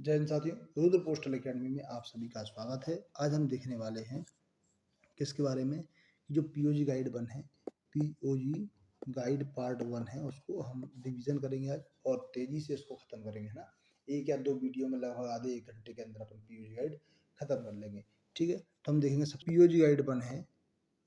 जय हिंद साथियों, Rudra postal academy में आप सभी का स्वागत है। आज हम देखने वाले हैं किसके बारे में, जो पीओजी गाइड 1 है, पीओजी गाइड पार्ट 1 है, उसको हम रिवीजन करेंगे आज और तेजी से इसको खत्म करेंगे, है ना। एक या दो वीडियो में लगभग आधे एक घंटे के अंदर अपन पीओजी गाइड खत्म कर लेंगे, ठीक है। तो हम देखेंगे सब पीओजी गाइड 1 है,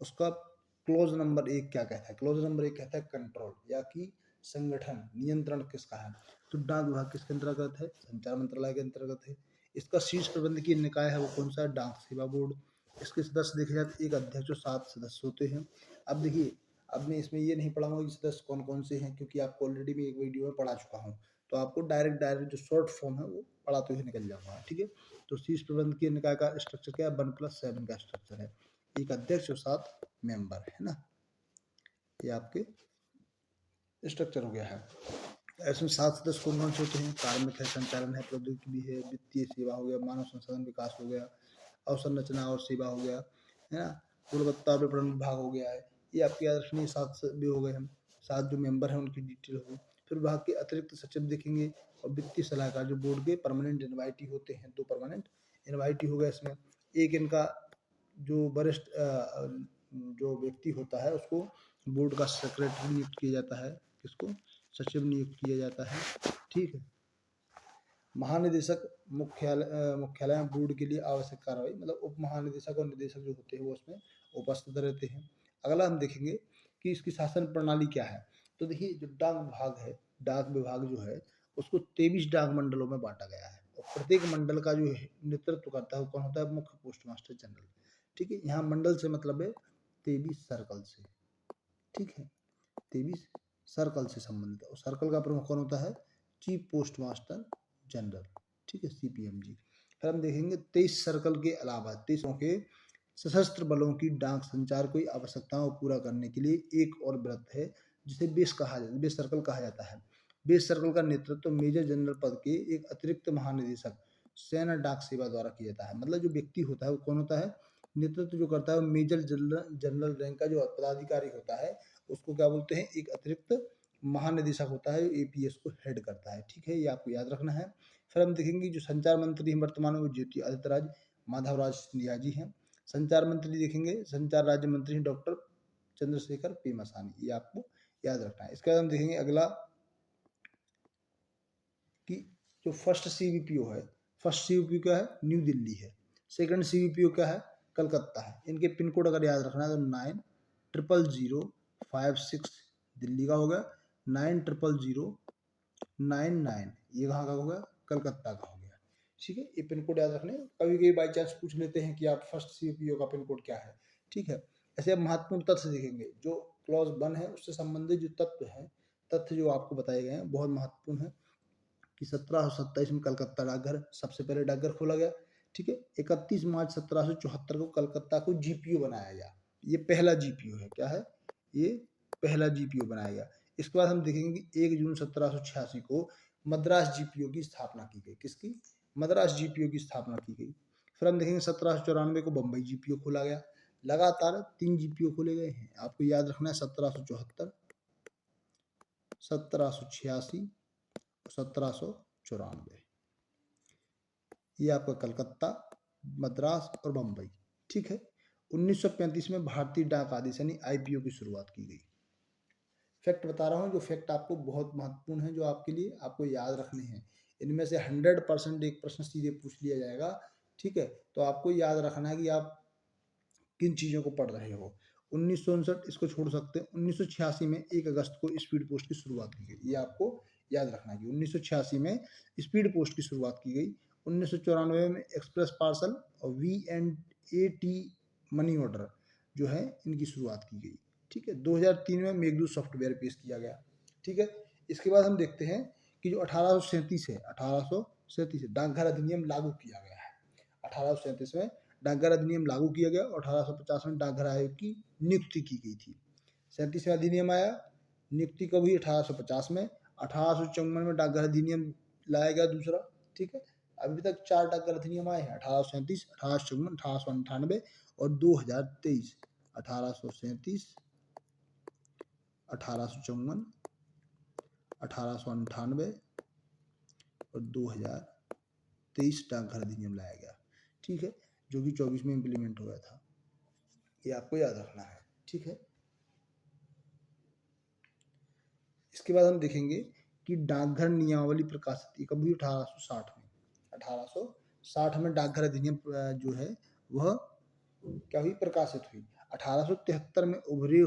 उसका क्लोज नंबर 1 क्या कहता है। क्लोज नंबर 1 कहता है कंट्रोल, या कि संगठन नियंत्रण किसका है। तो डाक विभाग किसके अंतर्गत है, संचार मंत्रालय के अंतर्गत है। इसका शीर्ष प्रबंधकीय निकाय है वो कौन सा है, डाक सेवा बोर्ड। इसके सदस्य देखे जाए तो एक अध्यक्ष और 7 सदस्य होते हैं। अब देखिए, अब मैं इसमें ये नहीं पढ़ाऊंगा कि सदस्य कौन कौन से हैं, क्योंकि आपको ऑलरेडी मैं एक वीडियो में पढ़ा चुका हूँ। तो आपको डायरेक्ट जो शॉर्ट फॉर्म है वो पढ़ाते हुए निकल जाऊंगा, ठीक है। तो शीर्ष प्रबंधकीय निकाय का स्ट्रक्चर क्या है, 1+7 का स्ट्रक्चर है। एक अध्यक्ष और 7 मेंबर, है ना। ये आपके स्ट्रक्चर हो गया है। इसमें 7 सदस्य कौन कौन से होते हैं, कार्मिक है, संचालन है, प्रौद्योगिकी भी है, वित्तीय सेवा हो गया, मानव संसाधन विकास हो गया, अवसंरचना और सेवा हो गया, है ना, गुणवत्ता विपणन विभाग हो गया है। ये आपके याद रखनी 7 भी हो गए हम, 7 जो मेंबर हैं उनकी डिटेल होगी। फिर विभाग के अतिरिक्त सचिव देखेंगे और वित्तीय सलाहकार जो बोर्ड के परमानेंट इनवाइटी होते हैं, 2 परमानेंट इनवाइटी हो गया इसमें। एक इनका जो वरिष्ठ जो व्यक्ति होता है उसको बोर्ड का सेक्रेटरी नियुक्त किया जाता है, किसको, सचिव नियुक्त किया जाता है, ठीक है। महानिदेशक मुख्यालय बोर्ड के लिए आवश्यक कार्रवाई, मतलब उप महानिदेशक और निदेशक जो होते हैं वो उसमें उपस्थित रहते हैं। अगला हम देखेंगे कि इसकी शासन प्रणाली क्या है। तो देखिए, जो डाक विभाग है, डाक विभाग जो है उसको 23 डाक मंडलों में बांटा गया है और प्रत्येक मंडल का जो नेतृत्व करता है वो कौन होता है, मुख्य पोस्ट मास्टर जनरल, ठीक है। यहाँ मंडल से मतलब है 23 सर्कल से, ठीक है, 23 सर्कल से संबंधित है और सर्कल का प्रमुख कौन होता है, चीफ पोस्ट मास्टर जनरल, ठीक है, सीपीएमजी। फिर हम देखेंगे 23 सर्कल के अलावा 23 के सशस्त्र बलों की डाक संचार की आवश्यकताओं को पूरा करने के लिए एक और वृत्त है जिसे बेस कहा जाता है, बेस सर्कल कहा जाता है। बेस सर्कल का नेतृत्व मेजर जनरल पद के एक अतिरिक्त महानिदेशक सेना डाक सेवा द्वारा किया जाता है। मतलब जो व्यक्ति होता है वो कौन होता है, नेतृत्व जो करता है वो मेजर जनरल रैंक का जो पदाधिकारी होता है उसको क्या बोलते हैं, एक अतिरिक्त महानिदेशक होता है, एपीएस को हेड करता है, ठीक है। ये आपको याद रखना है। फिर हम देखेंगे जो संचार मंत्री हैं वर्तमान में वो ज्योति माधवराज सिंधिया जी हैं। संचार मंत्री देखेंगे, संचार राज्य मंत्री डॉक्टर चंद्रशेखर पेमासानी, ये आपको याद रखना है। इसके बाद हम देखेंगे अगला कि जो फर्स्ट सीवीपीओ है, फर्स्ट सीवीपीओ क्या है, न्यू दिल्ली है। सेकंड सीवीपीओ क्या है, कलकत्ता है। इनके पिन कोड अगर याद रखना है तो 900056 दिल्ली का हो गया, 900099 ये कहाँ का हो गया, कलकत्ता का हो गया, ठीक है। ये पिन कोड याद रखने, कभी कभी बाई चांस पूछ लेते हैं कि आप फर्स्ट सीवीपीओ का पिन कोड क्या है, ठीक है। ऐसे अब महत्वपूर्ण तथ्य देखेंगे, जो क्लॉज 1 है उससे संबंधित जो तत्व हैं, तथ्य जो आपको बताए गए हैं बहुत महत्वपूर्ण है कि 1727 में कलकत्ता डाकघर सबसे पहले डाकघर खोला गया, ठीक है। 31 मार्च 1774 को कलकत्ता को जीपीओ बनाया गया। ये पहला जीपीओ है, क्या है, ये पहला जीपीओ बनाया गया। इसके बाद हम देखेंगे कि 1 जून 1786 को मद्रास जीपीओ की स्थापना की गई, किसकी, मद्रास जीपीओ की स्थापना की गई। फिर हम देखेंगे 1794 को बम्बई जीपीओ खोला गया। लगातार 3 जीपीओ खोले गए हैं, आपको याद रखना है, 1774, 1786, 1794, ये आपका कलकत्ता, मद्रास और बम्बई, ठीक है। 1935 में भारतीय डाक आदेश यानी आईपीओ की शुरुआत की गई। फैक्ट बता रहा हूँ, जो फैक्ट आपको बहुत महत्वपूर्ण है, जो आपके लिए आपको याद रखने हैं। इनमें से 100% एक प्रश्न सीधे पूछ लिया जाएगा, ठीक है। तो आपको याद रखना है कि आप किन चीज़ों को पढ़ रहे हो। 1959 इसको छोड़ सकते हैं। 1986 में 1 अगस्त को स्पीड पोस्ट की शुरुआत की गई, ये आपको याद रखना है कि 1986 में स्पीड पोस्ट की शुरुआत की गई। 1994 में एक्सप्रेस पार्सल और V&AT मनी ऑर्डर जो है इनकी शुरुआत की गई, ठीक है। 2003 में मेघदूत सॉफ्टवेयर पेश किया गया, ठीक है। इसके बाद हम देखते हैं कि जो 1837 है, 1837 डाकघर अधिनियम लागू किया गया है। 1837 में डाकघर अधिनियम लागू किया गया और 1850 में डाकघर आयोग की नियुक्ति की गई थी। 37 में अधिनियम आया, नियुक्ति कब हुई, 1850 में। 1854 में डाकघर अधिनियम लाया गया दूसरा, ठीक है। अभी तक 4 डाकघर अधिनियम आए हैं, 1837, 1854, 1898 और 2023। 1837, 1854, 1898 और 2023, 23 डाकघर अधिनियम लाया गया, ठीक है, जो कि 24 में इम्प्लीमेंट हो गया था। ये आपको याद रखना है, ठीक है। इसके बाद हम देखेंगे कि डाकघर नियमावली प्रकाशित कब हुई, 1860 में। 1860 में डाकघर अधिनियम जो है वह क्या हुई, प्रकाशित हुई। 1873 में उभरे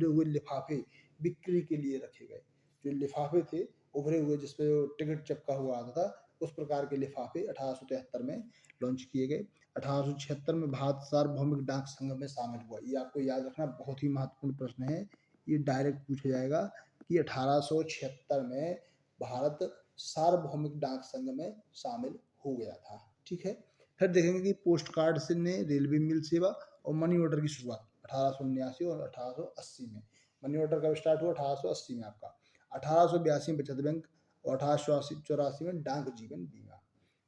हुए लिफाफे बिक्री के लिए रखे गए। जो लिफाफे थे उभरे हुए जिसपे टिकट चिपका हुआ आता था, उस प्रकार के लिफाफे 1873 में लॉन्च किए गए। 1876 में भारत सार्वभौमिक डाक संघ में शामिल हुआ। ये आपको याद रखना, बहुत ही महत्वपूर्ण प्रश्न है, ये डायरेक्ट पूछा जाएगा कि 1876 में भारत सार्वभौमिक डाक संघ में शामिल हो गया था, ठीक है। फिर देखेंगे कि पोस्ट कार्ड से ने रेलवे मेल सेवा और मनी ऑर्डर की शुरुआत 1879 और 1880 में। मनी ऑर्डर कब स्टार्ट हुआ, 1880 में आपका। 1882 में बचत बैंक और 1884 में डाक जीवन बीमा।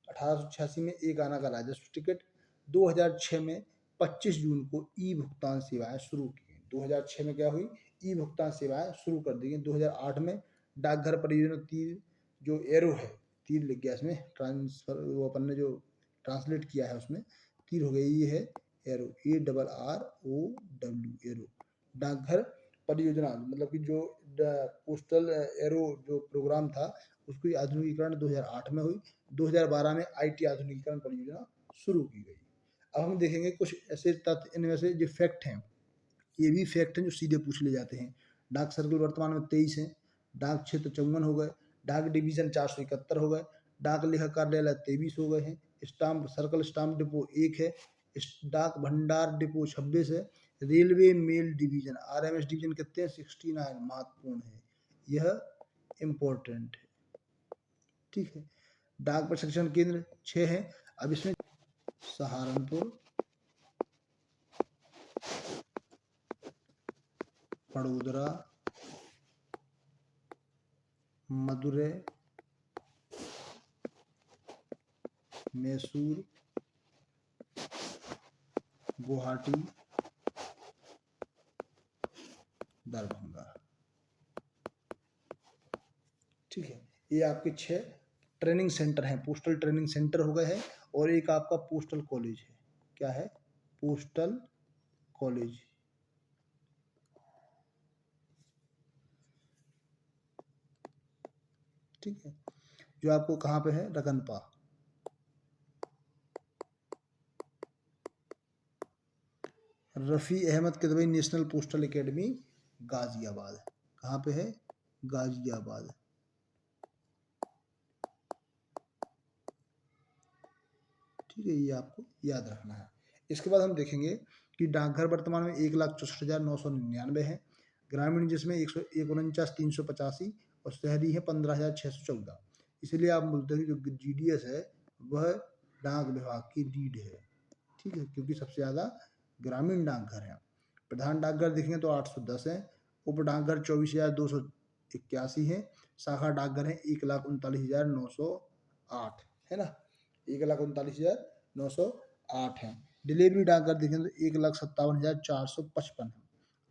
1886 में एक आना का राजस्व टिकट। 2006 में 25 जून को ई भुगतान सेवाएं शुरू की गई। 2006 में क्या हुई, ई भुगतान सेवाएं शुरू कर दी गई। 2008 में डाकघर परियोजना तीर, जो एरो है, तीर लिख गया इसमें, ट्रांसफर वो अपन ने जो ट्रांसलेट किया है उसमें तीर हो गई, ये है एरो, ARROW, एरो। डाकघर परियोजना मतलब कि जो पोस्टल एरो जो प्रोग्राम था उसकी आधुनिकीकरण 2008 में हुई। 2012 में IT आधुनिकीकरण परियोजना शुरू की गई। अब हम देखेंगे कुछ ऐसे तथ्य, इनमें से जो फैक्ट हैं, ये भी फैक्ट हैं जो सीधे पूछ ले जाते हैं। डाक सर्कल वर्तमान में 23 हैं, डाक क्षेत्र 54 हो गए, डाक डिवीजन 471 हो गए, डाक लेखा कार्यालय 23 हो गए हैं, स्टाम्प सर्कल स्टाम्प डिपो 1 है, डाक भंडार डिपो 26 है, railway mail division RMS division कितने हैं, 69, महत्वपूर्ण है, यह इम्पोर्टेंट है, ठीक है। डाक प्रशिक्षण केंद्र 6 है। अब इसमें सहारनपुर, बड़ोदरा, मदुरै, मैसूर, गुवाहाटी, दरभंगा, ठीक है। ये आपके 6 ट्रेनिंग सेंटर हैं, पोस्टल ट्रेनिंग सेंटर हो गए हैं। और एक आपका पोस्टल कॉलेज है, क्या है, पोस्टल कॉलेज, ठीक है, जो आपको कहाँ पे है, रकनपा। Rafi Ahmed Kidwai national postal academy Ghaziabad, कहाँ पे है, गाजियाबाद, ठीक है, ये आपको याद रखना है। इसके बाद हम देखेंगे कि डाकघर वर्तमान में 1,64,999 है, ग्रामीण जिसमें 149,385 और शहरी है 15,614। इसलिए आप बोलते हैं कि जो GDS है वह डाक विभाग की लीड है, ठीक है, क्योंकि सबसे ज़्यादा ग्रामीण डाकघर हैं। प्रधान डाकघर देखेंगे तो 810 है, उप डाकघर 24,281 है, शाखा डाकघर है 1,39,908 है ना, 1,39,908 है। डिलीवरी डाकघर देखें तो 1,57,455 है।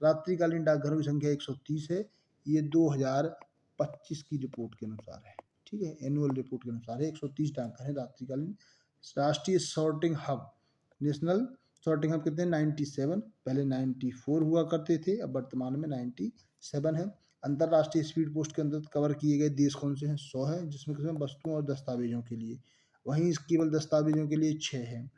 रात्रिकालीन डाकघरों की संख्या 130 है। ये 2025 की रिपोर्ट के अनुसार है, ठीक है, एनुअल रिपोर्ट के अनुसार है, 130 डाकघर है रात्रिकालीन। राष्ट्रीय sorting hub, national sorting hub कितने, 97, पहले 94 हुआ करते थे, अब वर्तमान में 97 है। अंतर्राष्ट्रीय स्पीड पोस्ट के अंतर्गत कवर किए गए देश कौन से हैं, 100 है, जिसमें किसमें वस्तुओं और दस्तावेजों के लिए, वहीं केवल दस्तावेजों के लिए 6 है।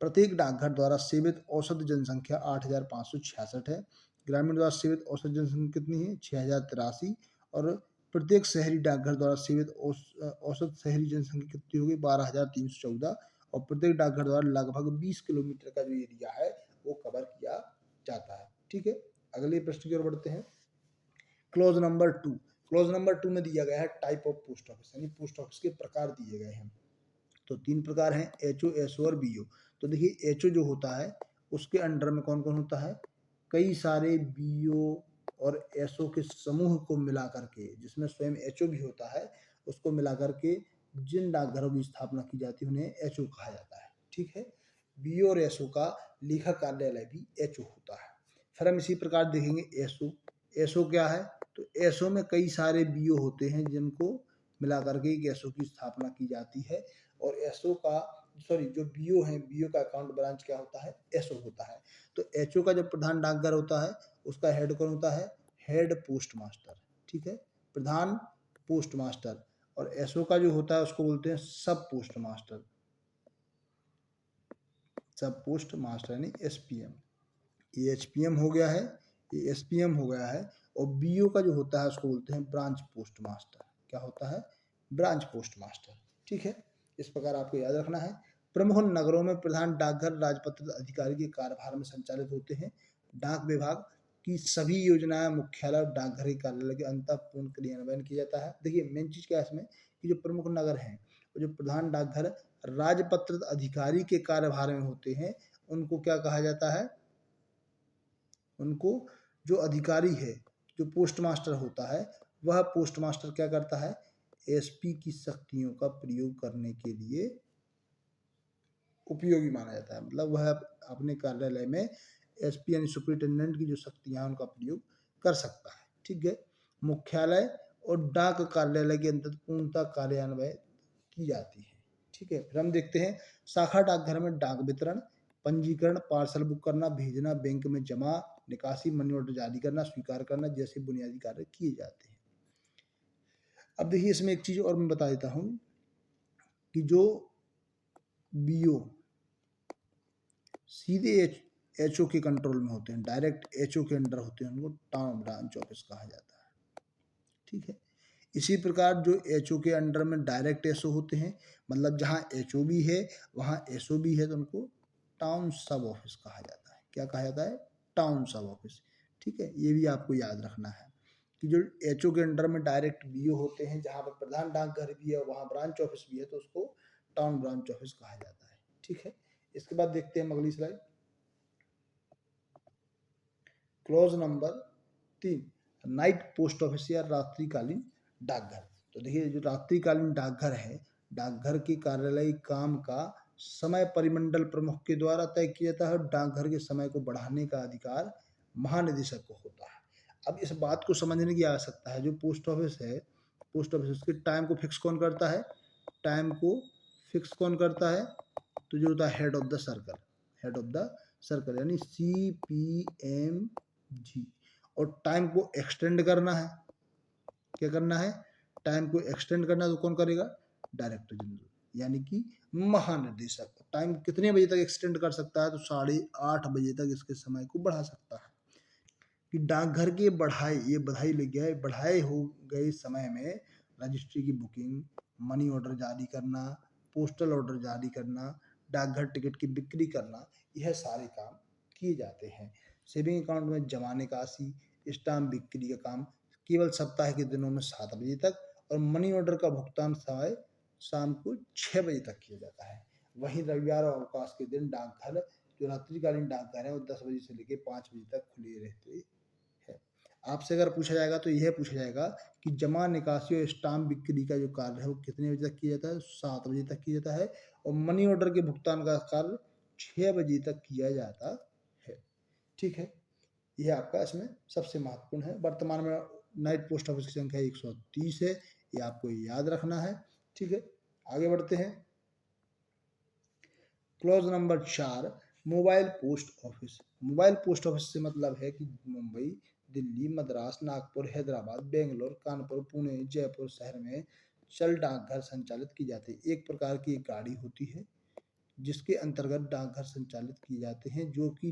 प्रत्येक डाकघर द्वारा सेवित औसत जनसंख्या 8,566 है। ग्रामीण द्वारा सेवित औसत जनसंख्या कितनी है, 6,083। और प्रत्येक शहरी डाकघर द्वारा सेवित औसत शहरी जनसंख्या कितनी होगी, 12,314। और प्रत्येक डाकघर द्वारा लगभग 20 किलोमीटर का जो एरिया है वो कवर किया जाता है, ठीक है। अगले प्रश्न की ओर बढ़ते हैं। क्लॉज नंबर 2, क्लॉज नंबर 2 में दिया गया है टाइप ऑफ पोस्ट ऑफिस, यानी पोस्ट ऑफिस के प्रकार दिए गए हैं। तो 3 प्रकार हैं, HO, SO और BO। तो देखिए HO जो होता है उसके अंडर में कौन कौन होता है, कई सारे BO और SO के समूह को मिला करके, जिसमें स्वयं HO भी होता है, उसको मिला करके जिन डाकघरों की स्थापना की जाती है उन्हें HO कहा जाता है, ठीक है। BO और SO का लेखा कार्यालय भी HO होता है। फिर हम इसी प्रकार देखेंगे SO। SO क्या है, तो SO में कई सारे BO होते हैं जिनको मिला करके एक एसओ की स्थापना की जाती है। और एसओ का जो बीओ है, बीओ का अकाउंट ब्रांच क्या होता है, एसओ होता है। तो एचओ का जो प्रधान डाकघर होता है उसका हेड कौन होता है, हेड पोस्ट मास्टर, ठीक है, प्रधान पोस्ट मास्टर। और एसओ का जो होता है उसको बोलते हैं सब पोस्ट मास्टर, सब पोस्ट मास्टर यानी एसपीएम। ये एचपीएम हो गया है, ये एसपीएम हो गया है। और बीओ का जो होता है उसको बोलते हैं ब्रांच पोस्ट मास्टर। क्या होता है, ब्रांच पोस्ट मास्टर, ठीक है। इस प्रकार आपको याद रखना है। प्रमुख नगरों में प्रधान डाकघर राजपत्रित अधिकारी के कार्यभार में संचालित होते हैं। डाक विभाग की सभी योजनाएं मुख्यालय और डाकघर के कार्यालय के अंतःपूर्ण क्रियान्वयन किया जाता है। देखिए मेन चीज क्या है इसमें कि जो प्रमुख नगर हैं, जो प्रधान डाकघर राजपत्रित अधिकारी के कार्यभार में होते हैं, उनको क्या कहा जाता है, उनको जो अधिकारी है, जो पोस्ट मास्टर होता है, वह पोस्ट मास्टर क्या करता है, एसपी की शक्तियों का प्रयोग करने के लिए उपयोगी माना जाता है। मतलब वह अपने कार्यालय में एसपी यानी सुपरिटेंडेंट की जो शक्तियां उनका प्रयोग कर सकता है, ठीक है। मुख्यालय और डाक कार्यालय के अंतर्गत पूर्णतः कार्यान्वयन की जाती है, ठीक है। फिर हम देखते हैं शाखा डाकघर में डाक वितरण, पंजीकरण, पार्सल बुक करना, भेजना, बैंक में जमा, निकासी, मनी ऑर्डर जारी करना, स्वीकार करना जैसे बुनियादी कार्य किए जाते हैं। अब देखिए इसमें एक चीज और मैं बता देता हूं कि जो बीओ सीधे एचओ के कंट्रोल में होते हैं, डायरेक्ट एचओ के अंडर होते हैं, उनको टाउन ब्रांच ऑफिस कहा जाता है, ठीक है। इसी प्रकार जो एचओ के अंडर में डायरेक्ट एसओ होते हैं, मतलब जहाँ एचओ भी है वहाँ एसओ भी है, तो उनको टाउन सब ऑफिस कहा जाता है। क्या कहा जाता है, टाउन सब ऑफिस, ठीक है। ये भी आपको याद रखना है कि जो एचओ के अंडर में डायरेक्ट बीओ होते हैं, जहाँ पर प्रधान डाकघर भी है वहाँ ब्रांच ऑफिस भी है, तो उसको टाउन ब्रांच ऑफिस कहा जाता है, ठीक है। इसके बाद देखते हैं अगली slide, clause number 3, night post office या रात्रिकालीन डाकघर। तो देखिए जो रात्रिकालीन डाकघर है, डाकघर के कार्यालयी काम का समय परिमंडल प्रमुख के द्वारा तय किया जाता है और डाकघर के समय को बढ़ाने का अधिकार महानिदेशक को होता है। अब इस बात को समझने की आवश्यकता है, जो पोस्ट ऑफिस है, पोस्ट ऑफिस उसके टाइम को फिक्स कौन करता है, टाइम को फिक्स कौन करता है, तो जो होता है head of the circle, head of the circle यानी CPM जी। और टाइम को एक्सटेंड करना है, क्या करना है, टाइम को एक्सटेंड करना है, तो कौन करेगा, डायरेक्टर जनरल यानी कि महानिदेशक। टाइम कितने बजे तक एक्सटेंड कर सकता है, तो 8:30 बजे तक इसके समय को बढ़ा सकता है। कि डाकघर के बढ़ाए, ये बधाई लग गया है, बढ़ाए हो गए समय में रजिस्ट्री की बुकिंग, मनी ऑर्डर जारी करना, पोस्टल ऑर्डर जारी करना, डाकघर टिकट की बिक्री करना, यह सारे काम किए जाते हैं। सेविंग अकाउंट में जमा निकासी, स्टाम्प बिक्री का काम केवल सप्ताह के दिनों में 7 बजे तक, और मनी ऑर्डर का भुगतान समय शाम को 6 बजे तक किया जाता है। वहीं रविवार और अवकाश के दिन डाकघर, जो रात्रिकालीन डाकघर है, वो 10 बजे से लेकर 5 बजे तक खुले रहते हैं। आपसे अगर पूछा जाएगा तो यह पूछा जाएगा कि जमा निकासी और स्टाम्प बिक्री का जो कार्य है वो कितने बजे तक किया जाता है, 7 बजे तक किया जाता है। और मनी ऑर्डर के भुगतान का कार्य 6 बजे तक किया जाता है, ठीक है। यह आपका इसमें सबसे महत्वपूर्ण है। वर्तमान में नाइट पोस्ट ऑफिस की संख्या 130 है, ये आपको याद रखना है, ठीक है। आगे बढ़ते हैं, clause number 4, mobile post office. Mobile post office से मतलब है कि मुंबई, दिल्ली, मद्रास, नागपुर, हैदराबाद, बेंगलोर, कानपुर, पुणे, जयपुर शहर में चल डाकघर संचालित की जाती है। एक प्रकार की एक गाड़ी होती है जिसके अंतर्गत डाकघर संचालित किए जाते हैं, जो कि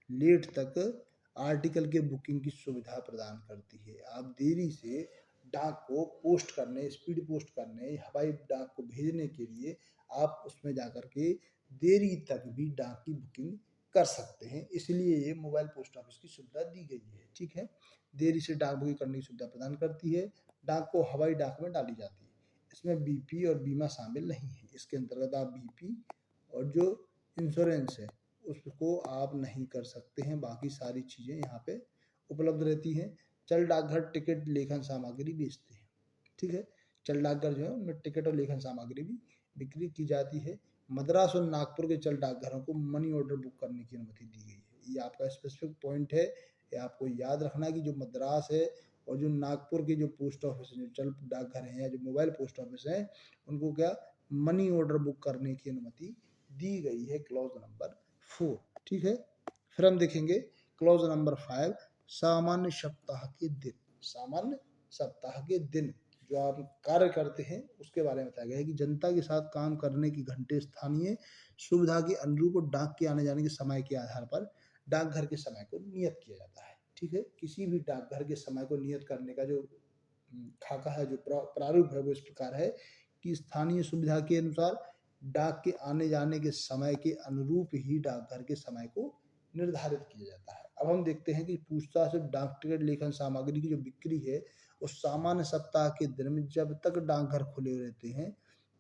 लेट तक आर्टिकल के बुकिंग की सुविधा प्रदान करती है। आप देरी से डाक को पोस्ट करने, स्पीड पोस्ट करने, हवाई डाक को भेजने के लिए आप उसमें जाकर के देरी तक भी डाक की बुकिंग कर सकते हैं, इसलिए ये मोबाइल पोस्ट ऑफिस की सुविधा दी गई है, ठीक है। देरी से डाक बुकिंग करने की सुविधा प्रदान करती है, डाक को हवाई डाक में डाली जाती है। इसमें बीपी और बीमा शामिल नहीं है। इसके अंतर्गत आप बीपी और जो इंश्योरेंस है उसको आप नहीं कर सकते हैं, बाकी सारी चीज़ें यहाँ पे उपलब्ध रहती हैं। चल डाकघर टिकट लेखन सामग्री बेचते हैं, ठीक है। चल डाकघर जो है उनमें टिकट और लेखन सामग्री भी बिक्री की जाती है। मद्रास और नागपुर के चल डाकघरों को मनी ऑर्डर बुक करने की अनुमति दी गई है। ये आपका स्पेसिफिक पॉइंट है, ये आपको याद रखना है कि जो मद्रास है और जो नागपुर के जो पोस्ट ऑफिस हैं, जो चल डाकघर हैं या जो मोबाइल पोस्ट ऑफिस हैं, उनको क्या मनी ऑर्डर बुक करने की अनुमति दी गई है, क्लॉज नंबर 4। ठीक है, फिर हम देखेंगे क्लॉज नंबर 5, सामान्य सप्ताह के दिन। सामान्य सप्ताह के दिन जो आप कार्य करते हैं उसके बारे में बताया गया है कि जनता के साथ काम करने की घंटे स्थानीय सुविधा के अनुरूप और डाक के आने जाने के समय के आधार पर डाकघर के समय को नियत किया जाता है। ठीक है, किसी भी डाकघर के समय को नियत करने का जो खाका है, जो प्रारूप है, वो इस प्रकार है कि स्थानीय सुविधा के अनुसार डाक के आने जाने के समय के अनुरूप ही डाकघर के समय को निर्धारित किया जाता है। अब हम देखते हैं कि पूछताछ और डाक टिकट लेखन सामग्री की जो बिक्री है उस सामान्य सप्ताह के दिन में जब तक डाकघर खुले रहते हैं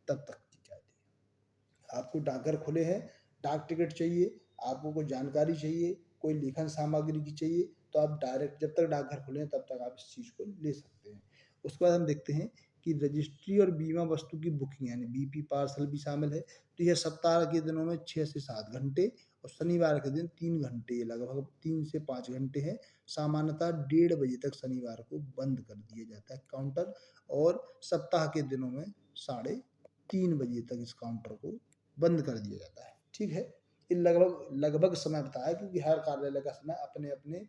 तब तक की जाती है। आपको डाकघर खुले हैं, डाक टिकट चाहिए, आपको कोई जानकारी चाहिए, कोई लेखन सामग्री की चाहिए, तो आप डायरेक्ट जब तक डाकघर खुले हैं तब तक आप इस चीज़ को ले सकते हैं। उसके बाद हम देखते हैं कि रजिस्ट्री और बीमा वस्तु की बुकिंग यानी बीपी पार्सल भी शामिल है। तो यह सप्ताह के दिनों में 6 से 7 घंटे और शनिवार के दिन 3 घंटे, लगभग 3 से 5 घंटे हैं। सामान्यतः 1:30 बजे तक शनिवार को बंद कर दिया जाता है काउंटर, और सप्ताह के दिनों में 3:30 बजे तक इस काउंटर को बंद कर दिया जाता है। ठीक है, ये लगभग समय बताया क्योंकि हर कार्यालय का समय अपने अपने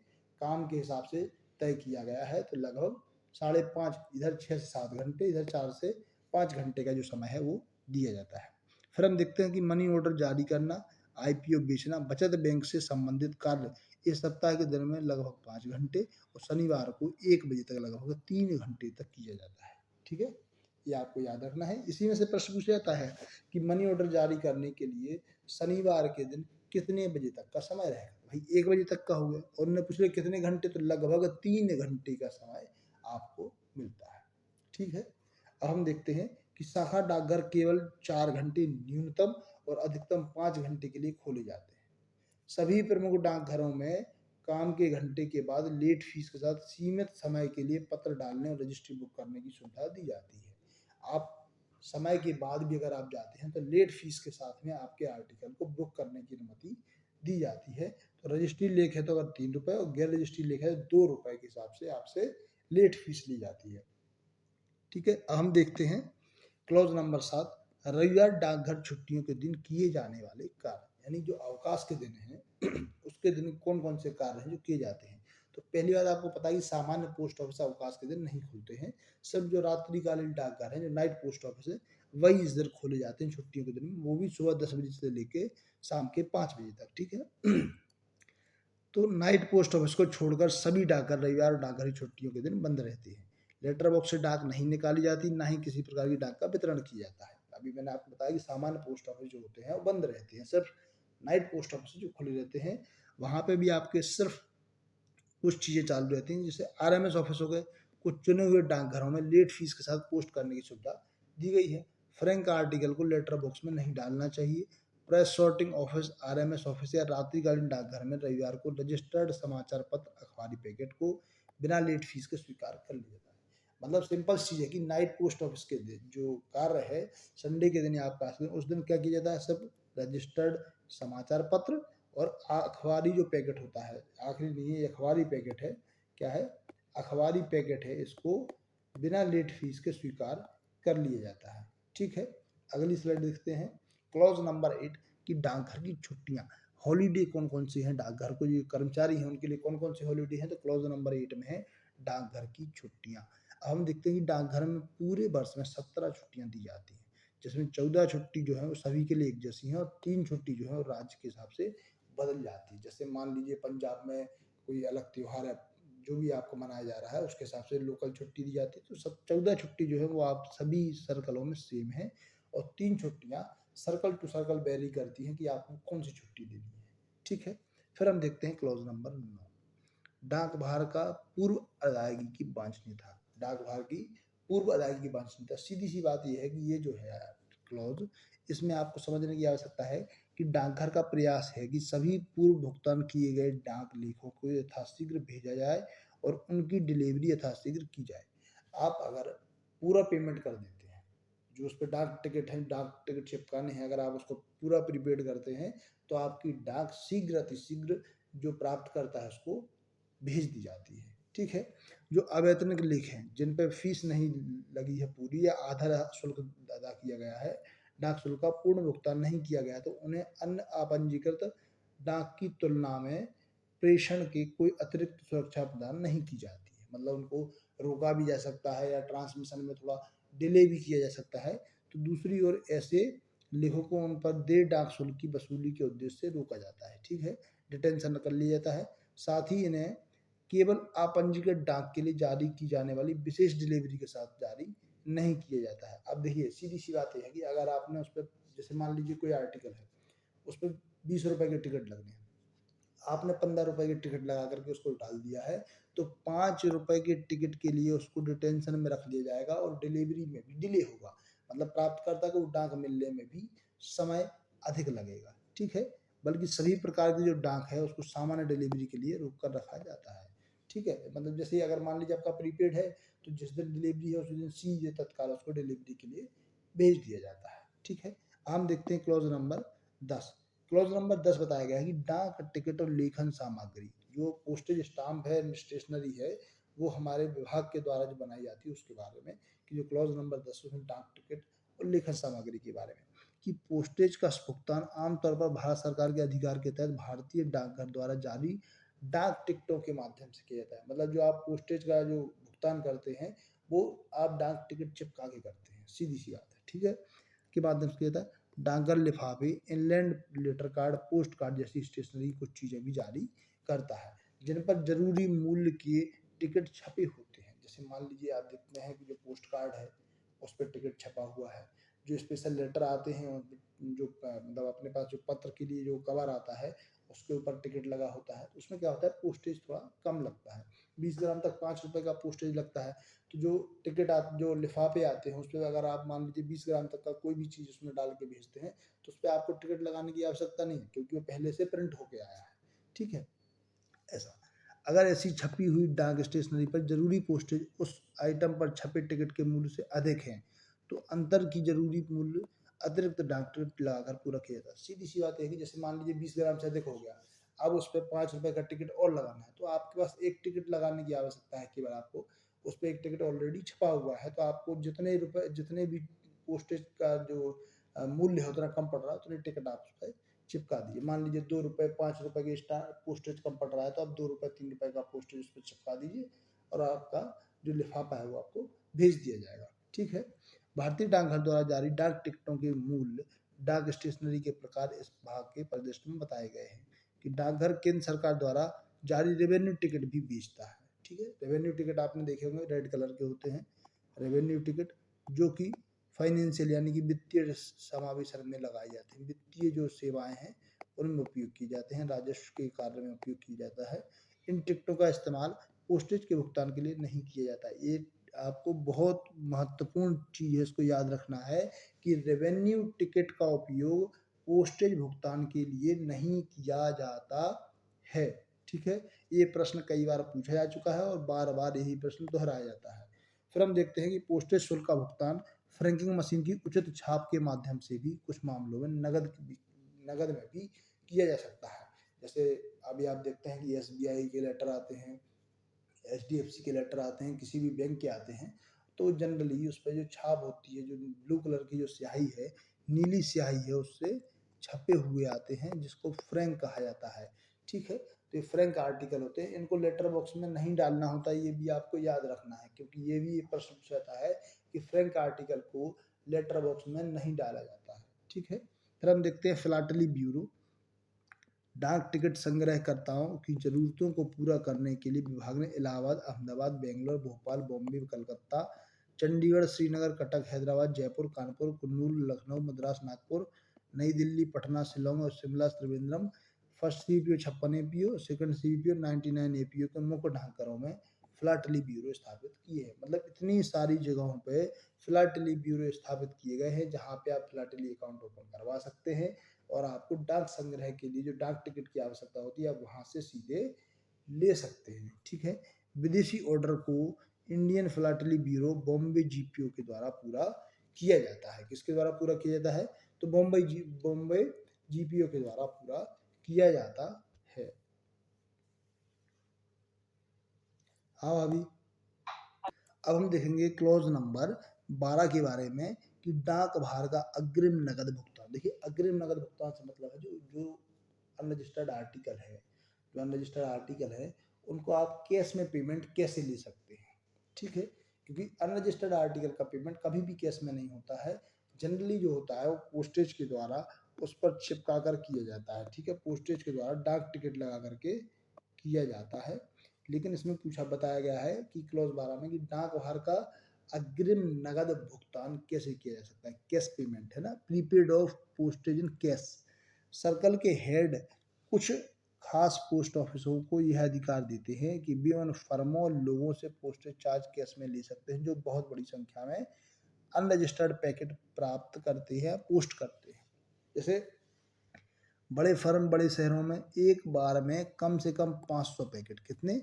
काम के हिसाब से तय किया गया है। तो लगभग 5:30, इधर 6 से 7 घंटे, इधर 4 से 5 घंटे का जो समय है वो दिया जाता है। फिर हम देखते हैं कि मनी ऑर्डर जारी करना, आईपीओ बेचना, बचत बैंक से संबंधित कार्य इस सप्ताह के दिन में लगभग 5 घंटे और शनिवार को 1 बजे तक लगभग 3 घंटे तक किया जाता है। ठीक है, ये आपको याद रखना है। इसी में से प्रश्न पूछा जाता है कि मनी ऑर्डर जारी करने के लिए शनिवार के दिन कितने बजे तक का समय रहेगा। भाई 1 बजे तक का हो गया, और उन्होंने पूछ लिया कितने घंटे, तो लगभग 3 घंटे का समय आपको मिलता है। ठीक है, अब हम देखते हैं कि शाखा डाकघर केवल 4 घंटे न्यूनतम और अधिकतम 5 घंटे के लिए खोले जाते हैं। सभी प्रमुख डाकघरों में काम के घंटे के बाद लेट फीस के साथ सीमित समय के लिए पत्र डालने और रजिस्ट्री बुक करने की सुविधा दी जाती है। आप समय के बाद भी अगर आप जाते हैं तो लेट फीस के साथ में आपके आर्टिकल को बुक करने की अनुमति दी जाती है। तो रजिस्ट्री लेख है तो अगर 3 रुपये और गैर रजिस्ट्री लेख है 2 रुपये के हिसाब से आपसे लेट फीस ली जाती है। ठीक है, अब हम देखते हैं क्लॉज नंबर 7, रविवार डाकघर छुट्टियों के दिन किए जाने वाले कार्य, यानी जो अवकाश के दिन हैं उसके दिन कौन कौन से कार्य हैं जो किए जाते हैं। तो पहली बात आपको पता है कि सामान्य पोस्ट ऑफिस अवकाश के दिन नहीं खुलते हैं। सब जो रात्रिकालीन डाकघर हैं, जो नाइट पोस्ट ऑफिस है, वही इस दिन खोले जाते हैं छुट्टियों के दिन में, वो भी सुबह 10 बजे से लेके शाम के 5 बजे तक। ठीक है, तो नाइट पोस्ट ऑफिस को छोड़कर सभी डाकघर रविवार और डाकघरी छुट्टियों के दिन बंद रहते हैं। लेटर बॉक्स से डाक नहीं निकाली जाती, ना ही किसी प्रकार की डाक का वितरण किया जाता है। अभी मैंने आपको बताया कि सामान्य पोस्ट ऑफिस जो होते हैं वो बंद रहते हैं, सिर्फ नाइट पोस्ट ऑफिस जो खुले रहते हैं वहाँ पे भी आपके सिर्फ कुछ चीज़ें चालू रहती हैं, जैसे आरएमएस ऑफिस हो गए। कुछ चुने हुए डाकघरों में लेट फीस के साथ पोस्ट करने की सुविधा दी गई है। फ्रैंक आर्टिकल को लेटर बॉक्स में नहीं डालना चाहिए। Press sorting office, RMS office या रात्रिकालीन डाकघर में रविवार को रजिस्टर्ड समाचार पत्र, अखबारी पैकेट को बिना लेट फीस के स्वीकार कर लिया जाता है। मतलब सिंपल चीज़ है कि नाइट पोस्ट ऑफिस के दिन जो कार्य है संडे के दिन आप पास उस दिन क्या किया जाता है, सब रजिस्टर्ड समाचार पत्र और अखबारी जो पैकेट होता है, आखिरी नहीं है, अखबारी पैकेट है, क्या है, अखबारी पैकेट है, इसको बिना लेट फीस के स्वीकार कर लिया जाता है। ठीक है, अगली स्लाइड देखते हैं। क्लॉज नंबर 8 कि डाकघर की छुट्टियां, हॉलीडे कौन कौन सी हैं, डाकघर को जो कर्मचारी हैं उनके लिए कौन कौन सी हॉलीडे हैं। तो क्लॉज नंबर 8 में है डाकघर की छुट्टियां। अब हम देखते हैं कि डाकघर में पूरे वर्ष में 17 छुट्टियां दी जाती हैं, जिसमें 14 छुट्टी जो है वो सभी के लिए एक जैसी हैं और 3 छुट्टी जो है वो राज्य के हिसाब से बदल जाती है। जैसे मान लीजिए पंजाब में कोई अलग त्यौहार है, जो भी आपको मनाया जा रहा है उसके हिसाब से लोकल छुट्टी दी जाती है। तो सब 14 छुट्टी जो है वो आप सभी सर्कलों में सेम है, और 3 छुट्टियां सर्कल टू सर्कल वेरी करती हैं कि आपको कौन सी छुट्टी देनी है। ठीक है, फिर हम देखते हैं क्लॉज नंबर 9, डाक भार का पूर्व अदायगी की वांछनीयता। डाक भार की पूर्व अदायगी की वांछनीयता, सीधी सी बात यह है कि ये जो है क्लॉज, इसमें आपको समझने की आवश्यकता है कि डाकघर का प्रयास है कि सभी पूर्व भुगतान किए गए डाक लेखों को यथाशीघ्र भेजा जाए और उनकी डिलीवरी यथाशीघ्र की जाए। आप अगर पूरा पेमेंट कर देते हैं, जो उस पर डाक टिकट है, डाक टिकट चिपकाने हैं, अगर आप उसको पूरा प्रीपेड करते हैं तो आपकी डाक शीघ्र अतिशीघ्र जो प्राप्त करता है उसको भेज दी जाती है। ठीक है। जो अवैतनिक लेख हैं जिन पर फीस नहीं लगी है पूरी या आधा शुल्क अदा किया गया है, डाक शुल्क का पूर्ण भुगतान नहीं किया गया, तो उन्हें अन्य अपंजीकृत डाक की तुलना में प्रेषण की कोई अतिरिक्त सुरक्षा प्रदान नहीं की जाती है। मतलब उनको रोका भी जा सकता है या ट्रांसमिशन में थोड़ा डिले भी किया जा सकता है। तो दूसरी ओर ऐसे लेखों को उन पर देय डाक शुल्क की वसूली के उद्देश्य से रोका जाता है, ठीक है, डिटेंशन कर लिया जाता है। साथ ही इन्हें केवल अपंजीकृत डाक के लिए जारी की जाने वाली विशेष डिलीवरी के साथ जारी नहीं किया जाता है। अब देखिए सीधी सी बात है कि अगर आपने उस पर, जैसे मान लीजिए कोई आर्टिकल है, उस पर 20 रुपए के टिकट लगने हैं, आपने 15 रुपए की टिकट लगा करके उसको डाल दिया है, तो 5 रुपए के टिकट के लिए उसको डिटेंशन में रख दिया जाएगा और डिलीवरी में भी डिले होगा। मतलब प्राप्तकर्ता को डाक मिलने में भी समय अधिक लगेगा, ठीक है। बल्कि सभी प्रकार की जो डाक है उसको सामान्य डिलीवरी के लिए रोक कर रखा जाता है, ठीक है। मतलब जैसे अगर मान लीजिए आपका प्रीपेड है, तो जिस दिन डिलीवरी है उस दिन सीधे तत्काल उसको डिलीवरी के लिए भेज दिया जाता है, ठीक है। हम देखते हैं क्लॉज नंबर 10। क्लॉज नंबर 10 बताया गया है कि डाक टिकट और लेखन सामग्री, जो पोस्टेज स्टाम्प है, स्टेशनरी है, वो हमारे विभाग के द्वारा जो बनाई जाती है उसके बारे में, कि जो क्लॉज नंबर 10 उसमें डाक टिकट और लेखन सामग्री के बारे में, कि पोस्टेज का भुगतान आमतौर पर भारत सरकार के अधिकार के तहत भारतीय डाकघर द्वारा जारी डाक टिकटों के माध्यम से किया जाता है। मतलब जो आप पोस्टेज का जो भुगतान करते हैं वो आप डाक टिकट चिपका के करते हैं, सीधी सी बात है, ठीक है, के माध्यम से किया जाता है। डाकघर लिफाफे, inland letter card, post card जैसी स्टेशनरी कुछ चीज़ें भी जारी करता है, जिन पर जरूरी मूल्य के टिकट छपे होते हैं। जैसे मान लीजिए आप देखते हैं कि जो पोस्ट कार्ड है उस पर टिकट छपा हुआ है, जो स्पेशल लेटर आते हैं, जो मतलब अपने पास जो पत्र के लिए जो कवर आता है उसके ऊपर टिकट लगा होता है, तो उसमें क्या होता है पोस्टेज थोड़ा कम लगता है, 20 ग्राम तक 5 रुपए का पोस्टेज लगता है। तो जो टिकट जो लिफाफे आते हैं उस पर अगर आप मान लीजिए 20 ग्राम तक का कोई भी चीज़ उसमें डाल के भेजते हैं, तो उस पर आपको टिकट लगाने की आवश्यकता नहीं है, क्योंकि वो पहले से प्रिंट होके आया है, ठीक है। ऐसा, अगर ऐसी छपी हुई डाक स्टेशनरी पर जरूरी पोस्टेज उस आइटम पर छपे टिकट के मूल्य से अधिक है, तो अंतर की जरूरी मूल्य अतिरिक्त डाक टिकट लगाकर पूरा किया जाता है। सीधी सी बात है कि जैसे मान लीजिए 20 ग्राम से अधिक हो गया, अब उस पर 5 रुपए का टिकट और लगाना है, तो आपके पास एक टिकट लगाने की आवश्यकता है केवल आपको, उस पर एक टिकट ऑलरेडी छपा हुआ है, तो आपको जितने रुपए जितने भी पोस्टेज का जो मूल्य है उतना कम पड़ रहा है, उतने टिकट आप उस पर चिपका दीजिए। मान लीजिए 2 रुपए 5 रुपए की पोस्टेज कम पड़ रहा है, तो आप 2 रुपए 3 रुपए का पोस्टेज उस पर चिपका दीजिए और आपका जो लिफाफा है वो आपको भेज दिया जाएगा, ठीक है। भारतीय डाकघर द्वारा जारी डाक टिकटों के मूल्य डाक स्टेशनरी के प्रकार इस भाग के परिदृश्य में बताए गए हैं, कि डाकघर केंद्र सरकार द्वारा जारी रेवेन्यू टिकट भी बेचता है, ठीक है। रेवेन्यू टिकट आपने देखे होंगे, रेड कलर के होते हैं रेवेन्यू टिकट, जो कि फाइनेंशियल यानी कि वित्तीय समावेशन में लगाए जाते हैं, वित्तीय जो सेवाएं हैं उनमें उपयोग किए जाते हैं, राजस्व के कार्य में उपयोग किया जाता है। इन टिकटों का इस्तेमाल पोस्टेज के भुगतान के लिए नहीं किया जाता है। ये आपको बहुत महत्वपूर्ण चीज़ है, इसको याद रखना है कि रेवेन्यू टिकट का उपयोग पोस्टेज भुगतान के लिए नहीं किया जाता है, ठीक है। ये प्रश्न कई बार पूछा जा चुका है और बार बार यही प्रश्न दोहराया जाता है। फिर हम देखते हैं कि पोस्टेज शुल्क का भुगतान फ्रैंकिंग मशीन की उचित छाप के माध्यम से भी कुछ मामलों में नगद में भी किया जा सकता है। जैसे अभी आप देखते हैं कि एसबीआई के लेटर आते हैं, एचडीएफसी के लेटर आते हैं, किसी भी बैंक के आते हैं, तो जनरली उस पर जो छाप होती है, जो ब्लू कलर की जो स्याही है, नीली स्याही है, उससे छपे हुए आते हैं, जिसको फ्रैंक कहा जाता है, ठीक है। तो ये फ्रैंक आर्टिकल होते हैं, इनको लेटर बॉक्स में नहीं डालना होता, ये भी आपको याद रखना है, क्योंकि ये भी प्रश्न पूछा जाता है कि फ्रैंक आर्टिकल को लेटर बॉक्स में नहीं डाला जाता है, ठीक है। फिर हम देखते हैं फिलाटली ब्यूरो। डाक टिकट संग्रहकर्ताओं की जरूरतों को पूरा करने के लिए विभाग ने इलाहाबाद, अहमदाबाद, बेंगलोर, भोपाल, बॉम्बे, कलकत्ता, चंडीगढ़, श्रीनगर, कटक, हैदराबाद, जयपुर, कानपुर, कुन्नूर, लखनऊ, मद्रास, नागपुर, नई दिल्ली, पटना, शिलोंग और Shimla, Trivandrum first CPO 56 APO, second CPO 99 APO के मुख्य ढांकरों में फिलाटली ब्यूरो स्थापित किए हैं। मतलब इतनी सारी जगहों पे फिलाटली ब्यूरो स्थापित किए गए हैं जहाँ पे आप फिलाटली अकाउंट ओपन करवा सकते हैं और आपको डाक संग्रह के लिए जो डाक टिकट की आवश्यकता होती है आप वहाँ से सीधे ले सकते हैं, ठीक है। विदेशी ऑर्डर को इंडियन फिलाटली ब्यूरो बॉम्बे जीपीओ के द्वारा पूरा किया जाता है। किसके द्वारा पूरा किया जाता है? तो बॉम्बे जीपीओ के द्वारा पूरा किया जाता है। हाँ अभी अब हम देखेंगे क्लॉज नंबर 12 के बारे में कि डाक भार का अग्रिम नगद भुगतान। देखिए अग्रिम नगद भुगतान से मतलब है जो जो अनरजिस्टर्ड आर्टिकल है, जो अनरजिस्टर्ड आर्टिकल है उनको आप कैश में पेमेंट कैसे ले सकते हैं, ठीक है। क्योंकि अनरजिस्टर्ड आर्टिकल का पेमेंट कभी भी कैश में नहीं होता है, जनरली जो होता है वो पोस्टेज के द्वारा उस पर चिपका कर किया जाता है, ठीक है। पोस्टेज के द्वारा डाक टिकट लगा करके किया जाता है। लेकिन इसमें पूछा बताया गया है कि क्लॉज 12 में कि डाक भार का अग्रिम नगद भुगतान कैसे किया जा सकता है, कैश पेमेंट है ना, prepaid of postage in cash. Circle के हेड कुछ खास पोस्ट ऑफिसों को यह अधिकार देते हैं कि वे उन फर्मों लोगों से पोस्टेज चार्ज कैश में ले सकते हैं जो बहुत बड़ी संख्या में अनरजिस्टर्ड पैकेट प्राप्त करते हैं, पोस्ट करते हैं। जैसे बड़े फर्म बड़े शहरों में एक बार में कम से कम 500 पैकेट, कितने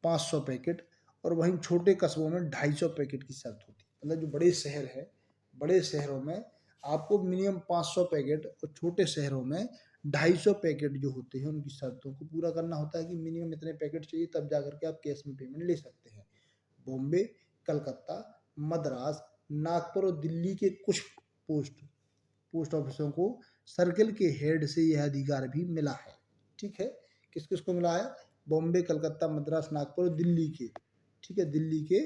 500 पैकेट, और वहीं छोटे कस्बों में 250 पैकेट की शर्त होती है। मतलब जो बड़े शहर है, बड़े शहरों में आपको मिनिमम 500 पैकेट और छोटे शहरों में 250 पैकेट जो होते हैं उनकी शर्तों को पूरा करना होता है कि मिनिमम इतने पैकेट चाहिए तब जा करके आप कैश में पेमेंट ले सकते हैं। बॉम्बे, कलकत्ता, मद्रास, नागपुर और दिल्ली के कुछ पोस्ट ऑफिसों को सर्किल के हेड से यह अधिकार भी मिला है, ठीक है। किस किस को मिला है? बॉम्बे, कलकत्ता, मद्रास, नागपुर और दिल्ली के, ठीक है, दिल्ली के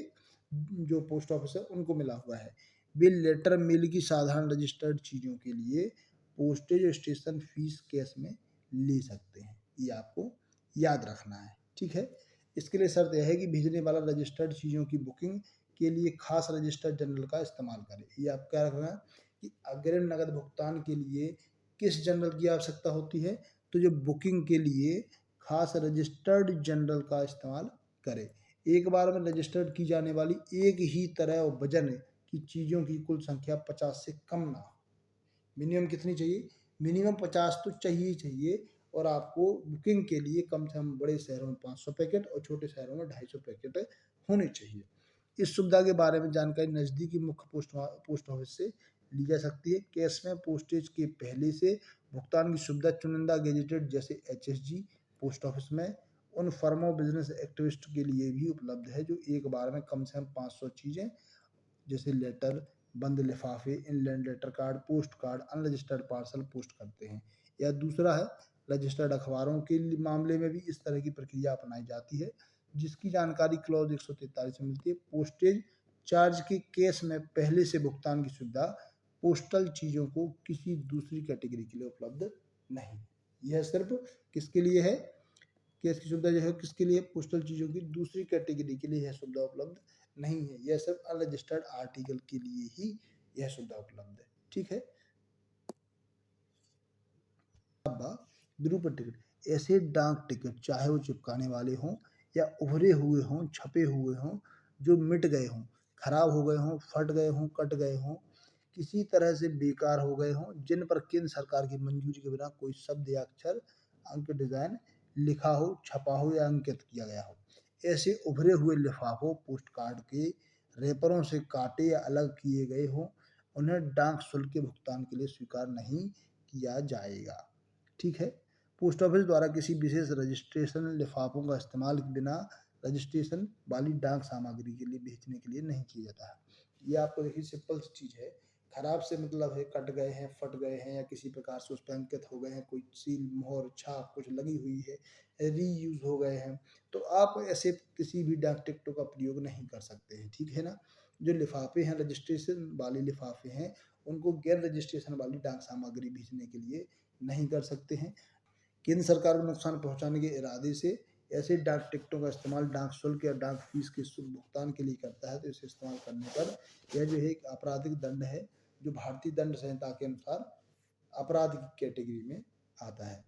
जो पोस्ट ऑफिस है उनको मिला हुआ है। वे लेटर मेल की साधारण रजिस्टर्ड चीज़ों के लिए पोस्टेज और स्टेशन फीस कैश में ले सकते हैं, ये आपको याद रखना है, ठीक है। इसके लिए शर्त यह है कि भेजने वाला रजिस्टर्ड चीज़ों की बुकिंग के लिए खास रजिस्टर्ड जनरल का इस्तेमाल करे। ये आप क्या रखना है कि अग्रिम नगद भुगतान के लिए किस जनरल की आवश्यकता होती है, तो जो बुकिंग के लिए खास रजिस्टर्ड जनरल का इस्तेमाल करे। एक बार में रजिस्टर्ड की जाने वाली एक ही तरह और वजन की चीज़ों की कुल संख्या 50 से कम ना हो। मिनिमम कितनी चाहिए? मिनिमम 50 तो चाहिए ही चाहिए, और आपको बुकिंग के लिए कम से कम बड़े शहरों में 500 पैकेट और छोटे शहरों में 250 पैकेट होने चाहिए। इस सुविधा के बारे में जानकारी नज़दीकी मुख्य पोस्ट ऑफिस से ली जा सकती है। कैश में पोस्टेज के पहले से भुगतान की सुविधा चुनिंदा गेजेटेड जैसे HSG पोस्ट ऑफिस में उन फर्मों बिजनेस एक्टिविस्ट के लिए भी उपलब्ध है जो एक बार में कम से कम 500 चीज़ें जैसे लेटर, बंद लिफाफे, inland letter card, post card, unregistered parcel post करते हैं। या दूसरा है रजिस्टर्ड अखबारों के मामले में भी इस तरह की प्रक्रिया अपनाई जाती है जिसकी जानकारी क्लॉज 143 में मिलती है। पोस्टेज चार्ज की केस में पहले से भुगतान की सुविधा पोस्टल चीज़ों को किसी दूसरी कैटेगरी के लिए उपलब्ध नहीं। यह सिर्फ किसके लिए है? केस की सुविधा जो है किसके लिए? पोस्टल चीज़ों की दूसरी कैटेगरी के लिए यह सुविधा उपलब्ध नहीं है। यह सिर्फ अनरजिस्टर्ड आर्टिकल के लिए ही यह सुविधा उपलब्ध है, ठीक है। विरूपण टिकट ऐसे डाक टिकट चाहे वो चिपकाने वाले हों या उभरे हुए हों, छपे हुए हों, जो मिट गए हों, खराब हो गए हों, फट गए हों, कट गए हों, किसी तरह से बेकार हो गए हों, जिन पर केंद्र सरकार की मंजूरी के बिना कोई शब्द या अक्षर, अंक, डिजाइन लिखा हो, छपा हो या अंकित किया गया हो। ऐसे उभरे हुए लिफाफों, पोस्ट कार्ड के रेपरों से काटे या अलग किए गए हों, उन्हें डाक शुल्क के भुगतान के लिए स्वीकार नहीं किया जाएगा, ठीक है। पोस्ट ऑफिस द्वारा किसी विशेष रजिस्ट्रेशन लिफाफों का इस्तेमाल बिना रजिस्ट्रेशन वाली डाक सामग्री के लिए भेजने के लिए नहीं किया जाता है। ये आपको देखिए सिंपल सी चीज़ है, खराब से मतलब है कट गए हैं, फट गए हैं या किसी प्रकार से उस पर अंकित हो गए हैं, कोई सील, मोहर, छाप कुछ लगी हुई है, रीयूज हो गए हैं, तो आप ऐसे किसी भी डाक टिकटों का प्रयोग नहीं कर सकते हैं, ठीक है ना। जो लिफाफे हैं रजिस्ट्रेशन वाले लिफाफे हैं उनको गैर रजिस्ट्रेशन वाली डाक सामग्री भेजने के लिए नहीं कर सकते हैं। केंद्र सरकार को नुकसान पहुंचाने के इरादे से ऐसे डाक टिकटों का इस्तेमाल डाक शुल्क या डाक फीस के शुल्क भुगतान के लिए करता है, तो इसे इस्तेमाल करने पर यह जो है एक आपराधिक दंड है जो भारतीय दंड संहिता के अनुसार अपराध की कैटेगरी में आता है।